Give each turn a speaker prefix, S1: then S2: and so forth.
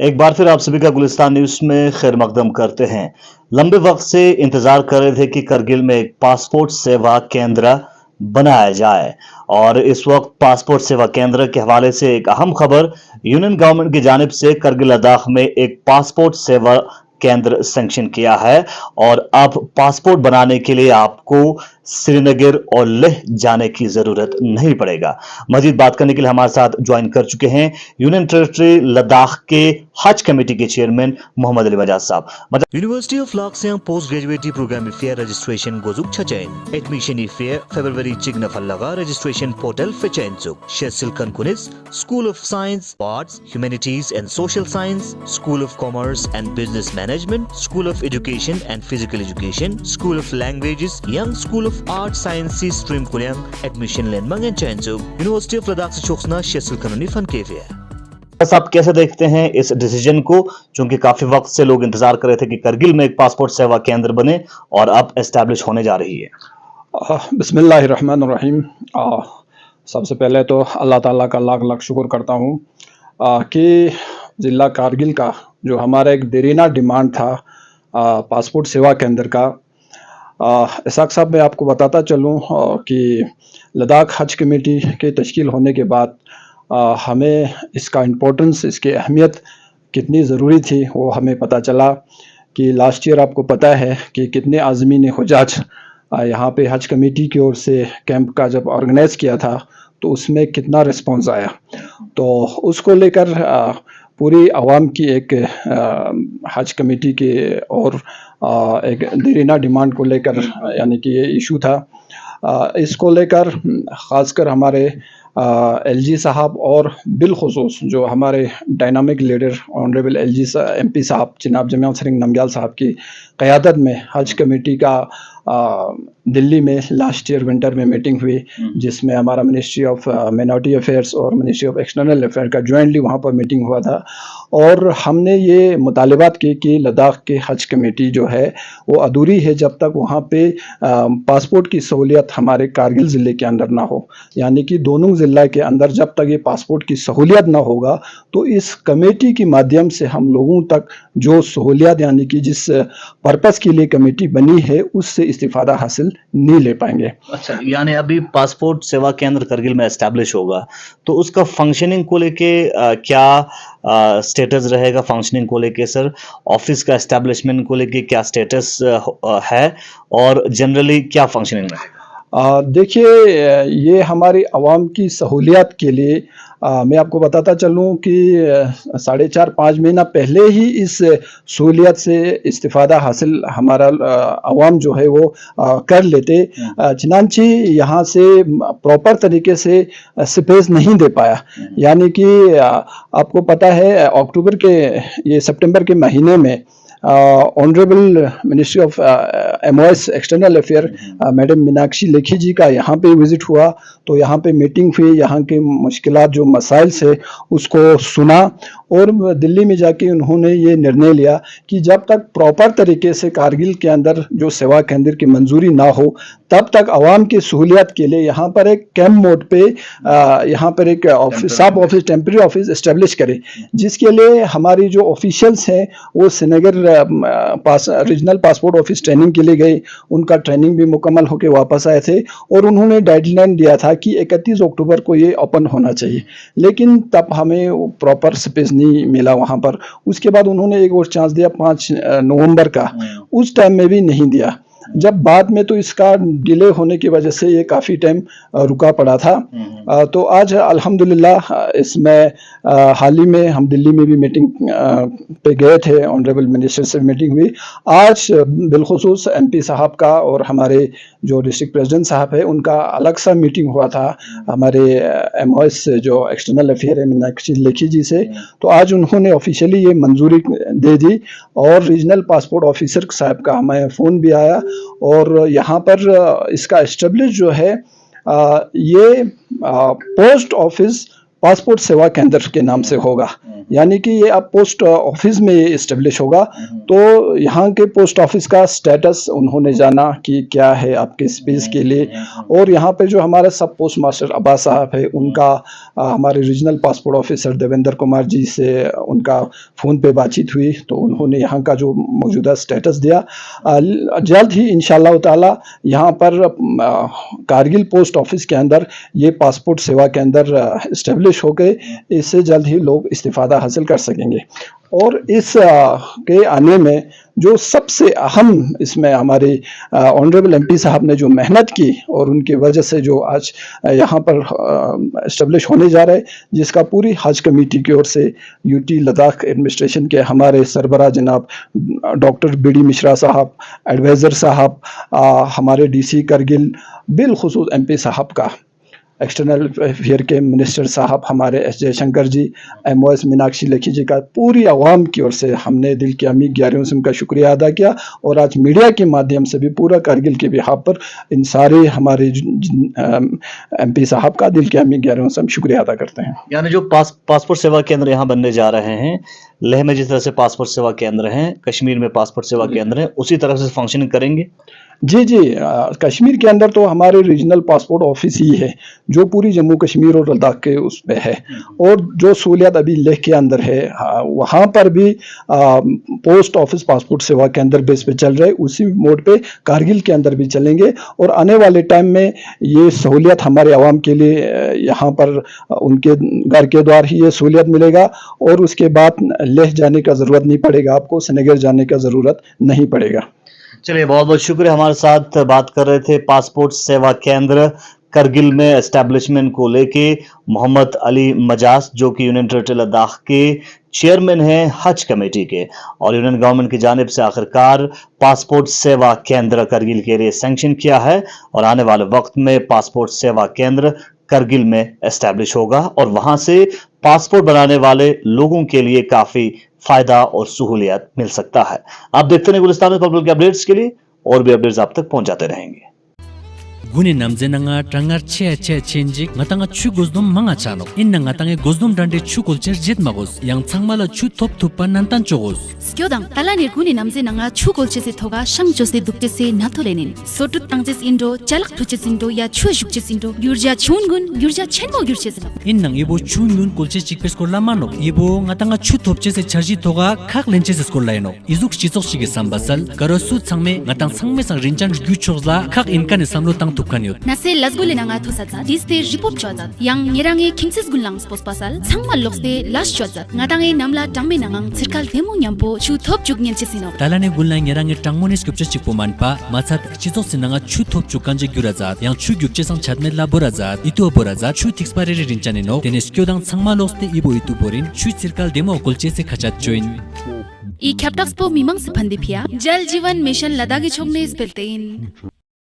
S1: एक बार फिर आप सभी का गुलिस्तान न्यूज़ में खैर मकदम करते हैं। लंबे वक्त से इंतजार कर रहे थे कि करगिल में एक पासपोर्ट सेवा केंद्र बनाया जाए और इस वक्त पासपोर्ट सेवा केंद्र के हवाले से एक अहम खबर यूनियन गवर्नमेंट की जानिब से करगिल लद्दाख में एक पासपोर्ट सेवा केंद्र सैंक्शन किया है और अब पासपोर्ट बनाने के लिए आपको श्रीनगर और लेह जाने की जरूरत नहीं पड़ेगा। मजीद बात करने के लिए हमारे साथ ज्वाइन कर चुके हैं यूनियन टेरिटरी लद्दाख के हज कमेटी के चेयरमैन मोहम्मद अली मजाज साहब। University of Laksang postgraduate program fair registration gozuk chachain. Admission fair February chigna fallaga registration portal fechenzuk. Shesil Kankunis School of Science, Arts, Humanities and Social Science, School of Commerce and Business Management, School of Education and Physical Education, School of Languages, Young School of Arts Sciences stream kulyang admission len mangen chenzuk. University of Ladakh se choksna Shesil Kanuni fan kefe. बस आप कैसे देखते हैं इस decision को, क्योंकि काफी वक्त से लोग इंतजार कर रहे थे कि करगिल में एक पासपोर्ट सेवा केंद्र बने और अब एस्टैब्लिश होने जा रही है।
S2: बिस्मिल्लाहिर्रहमानिर्रहीम। सबसे पहले तो अल्लाह ताला का लाख लाख शुक्र करता हूँ कि ज़िला कारगिल का जो हमारा एक देरीना डिमांड था पासपोर्ट सेवा केंद्र का, इसाक साहब मैं आपको बताता चलूँ कि लद्दाख हज कमेटी के तश्कील होने के बाद हमें इसका इम्पोर्टेंस, इसकी अहमियत कितनी ज़रूरी थी वो हमें पता चला कि लास्ट ईयर आपको पता है कि कितने आज़मीन हुजाज यहाँ पे हज कमेटी की ओर से कैंप का जब ऑर्गेनाइज़ किया था तो उसमें कितना रिस्पॉन्स आया। तो उसको लेकर पूरी आवाम की एक हज कमेटी के और एक देरीना डिमांड को लेकर यानी कि ये इशू था। इसको लेकर ख़ासकर हमारे एलजी साहब और बिलखुसूस जो हमारे dynamic leader honourable LG MP साहब जनाब जमील सरिंग नमग्याल साहब की क़यादत में हज कमेटी का दिल्ली में लास्ट ईयर विंटर में मीटिंग हुई, जिसमें हमारा मिनिस्ट्री ऑफ माइनॉरिटी अफेयर्स और मिनिस्ट्री ऑफ एक्सटर्नल अफेयर का जॉइंटली वहाँ पर मीटिंग हुआ था और हमने ये मुतालिबात की कि लद्दाख के हज कमेटी जो है वो अधूरी है जब तक वहाँ पे पासपोर्ट की सहूलियत हमारे कारगिल ज़िले के अंदर ना हो। यानी कि दोनों ज़िला के अंदर जब तक ये पासपोर्ट की सहूलियत ना होगा तो इस कमेटी के माध्यम से हम लोगों तक जो सहूलियत यानी कि जिस पर्पज़ के लिए कमेटी बनी है उससे इस्तिफ़ादा हासिल नहीं ले पाएंगे।
S1: अच्छा, यानी अभी पासपोर्ट सेवा केंद्र करगिल में एस्टैब्लिश होगा तो उसका फंक्शनिंग को लेके क्या स्टेटस रहेगा? फंक्शनिंग को लेके सर, ऑफिस का एस्टैब्लिशमेंट को लेके क्या स्टेटस है और जनरली क्या फंक्शनिंग रहेगा?
S2: देखिए, ये हमारी आवाम की सहूलियत के लिए मैं आपको बताता चलूँ कि 4.5-5 महीना पहले ही इस सहूलियत से इस्तिफ़ादा हासिल हमारा आवाम जो है वो कर लेते, चनांची यहाँ से प्रॉपर तरीके से स्पेस नहीं दे पाया। यानी कि आपको पता है अक्टूबर के ये सितंबर के महीने में honourable ministry of MOS external affair madam Meenakshi Lekhi ji का यहाँ पे विज़िट हुआ तो यहाँ पे मीटिंग हुई, यहाँ के मुश्किलात जो मसाइल से उसको सुना और दिल्ली में जाके उन्होंने ये निर्णय लिया कि जब तक प्रॉपर तरीके से कारगिल के अंदर जो सेवा केंद्र की मंजूरी ना हो तब तक आवाम की सहूलियत के लिए यहाँ पर एक कैंप मोड पे यहाँ पर एक ऑफिस, सब ऑफिस, टेम्परेरी ऑफिस इस्टेब्लिश करे, जिसके लिए हमारी जो ऑफिशियल्स हैं वो Srinagar regional passport office training के लिए गए। उनका ट्रेनिंग भी मुकम्मल होकर वापस आए थे और उन्होंने डेडलाइन दिया था कि 31 अक्टूबर को ये ओपन होना चाहिए, लेकिन तब हमें प्रॉपर स्पेस नहीं मिला वहाँ पर। उसके बाद उन्होंने एक और चांस दिया 5 नवंबर का, उस टाइम में भी नहीं दिया। जब बाद में तो इसका डिले होने की वजह से ये काफ़ी टाइम रुका पड़ा था। तो आज अल्हम्दुलिल्लाह इसमें हाल ही में हम दिल्ली में भी मीटिंग पे गए थे, ऑनरेबल मिनिस्टर से मीटिंग हुई। आज बिलखुसूस MP साहब का और हमारे जो डिस्ट्रिक्ट प्रेसिडेंट साहब है उनका अलग सा मीटिंग हुआ था हमारे MOS जो एक्सटर्नल अफेयर है मीनाक्षी लेखी जी से। तो आज उन्होंने ऑफिशियली ये मंजूरी दे दी और रीजनल पासपोर्ट ऑफिसर साहब का हमें फ़ोन भी आया और यहाँ पर इसका एस्टेब्लिश जो है ये पोस्ट ऑफिस पासपोर्ट सेवा केंद्र के नाम से होगा, यानी कि ये अब पोस्ट ऑफिस में इस्टेब्लिश होगा। तो यहाँ के पोस्ट ऑफिस का स्टेटस उन्होंने जाना कि क्या है आपके स्पेस के लिए, और यहाँ पे जो हमारे सब पोस्ट मास्टर अब्बास साहब है उनका हमारे regional passport officer Devendra Kumar ji से उनका फ़ोन पे बातचीत हुई, तो उन्होंने यहाँ का जो मौजूदा स्टेटस दिया। जल्द ही इंशाअल्लाह ताला यहाँ पर कारगिल पोस्ट ऑफिस के अंदर ये पासपोर्ट सेवा के अंदर इस्टेब्लिश हो गए, इससे जल्द ही लोग इस्तिफादा हासिल कर सकेंगे। और इस के आने में जो सबसे अहम इसमें हमारे ऑनरेबल एमपी साहब ने जो मेहनत की और उनकी वजह से जो आज यहाँ पर इस्टेब्लिश होने जा रहा है, जिसका पूरी हज कमेटी की ओर से यूटी लद्दाख एडमिनिस्ट्रेशन के हमारे सरबराह जनाब डॉक्टर बीडी मिश्रा साहब, एडवाइज़र साहब, हमारे डीसी करगिल, बिलखुसूस एमपी साहब का, एक्सटर्नल अफेयर के मिनिस्टर साहब हमारे एस जयशंकर जी, MOS मीनाक्षी लेखी जी का पूरी आवाम की ओर से हमने दिल की अमी गहराइयों से उनका शुक्रिया अदा किया। और आज मीडिया के माध्यम से भी पूरा कारगिल के बिहाफ पर इन सारे हमारे MP साहब का दिल की अमी गहराइयों से हम शुक्रिया अदा करते हैं।
S1: यानी जो पासपोर्ट सेवा केंद्र यहाँ बनने जा रहे हैं, लेह में जिस तरह से पासपोर्ट सेवा केंद्र हैं, कश्मीर में पासपोर्ट सेवा केंद्र हैं, उसी तरह से फंक्शनिंग करेंगे?
S2: जी जी, कश्मीर के अंदर तो हमारे रीजनल पासपोर्ट ऑफिस ही है जो पूरी जम्मू कश्मीर और लद्दाख के उस पे है, और जो सहूलियत अभी लेह के अंदर है वहाँ पर भी पोस्ट ऑफिस पासपोर्ट सेवा के अंदर बेस पे चल रहे, उसी मोड पे कारगिल के अंदर भी चलेंगे। और आने वाले टाइम में ये सहूलियत हमारे आवाम के लिए यहाँ पर उनके घर के द्वार ही ये सहूलियत मिलेगा, और उसके बाद लेह जाने का ज़रूरत नहीं पड़ेगा, आपको श्रीनगर जाने का ज़रूरत नहीं पड़ेगा।
S1: चलिए, बहुत बहुत शुक्रिया। हमारे साथ बात कर रहे थे पासपोर्ट सेवा केंद्र करगिल में एस्टैब्लिशमेंट को लेके मोहम्मद अली मजाज, जो कि यूनियन टेरिटरी लद्दाख के चेयरमैन हैं हज कमेटी के, और यूनियन गवर्नमेंट की जानिब से आखिरकार पासपोर्ट सेवा केंद्र करगिल के लिए सैंक्शन किया है, और आने वाले वक्त में पासपोर्ट सेवा केंद्र करगिल में एस्टैब्लिश होगा, और वहां से पासपोर्ट बनाने वाले लोगों के लिए काफी फायदा और सहूलियत मिल सकता है। आप देखते हैं गुलिस्तान पब्लिक के अपडेट्स के लिए, और भी अपडेट्स आप तक पहुंचाते रहेंगे।
S3: Guni namze nanga trangar che chenjik ngatanga chu gozdom manga chano inna ngatange gozdom dande chu culture jet magos yang changmala chu top thupa nantan chogos
S4: skyodan talanir guni namze nanga chu culture se thoga shang jose dukte se natholenin sotut tangjes indo chalak thuches indo ya chu jukches indo gyurja chungun gyurja chenmo gyurches
S3: innang ibo chungun culture chikpes korla mano ibo ngatanga chu topche se charji thoga khak lenches skorlaino izuk chichok chige sambasal karosu changme ngatang sangme sang rinjan gyuchogla khak inkan samlo tang
S4: nase lasgule nanga thusaza diste report chazat yang ngerange kingses gulang spos pasal changmal lokste las chazat ngatange namla tangme nangang cirkal demo nyampo chu thop jugnen chesino
S3: talane gulang ngerange tangmonis kupche chikpoman pa machat chitok sinanga chu thop chukanje gyurazat yang chu gyukche sang chatme la borazat itu borazat chu expiry rinchane no tenis kyodang changmal lokste ibo itu borin chu cirkal demo kolche se khachat join
S4: i captax po mimang se phandi phia jal jivan mission ladagi chogne speltein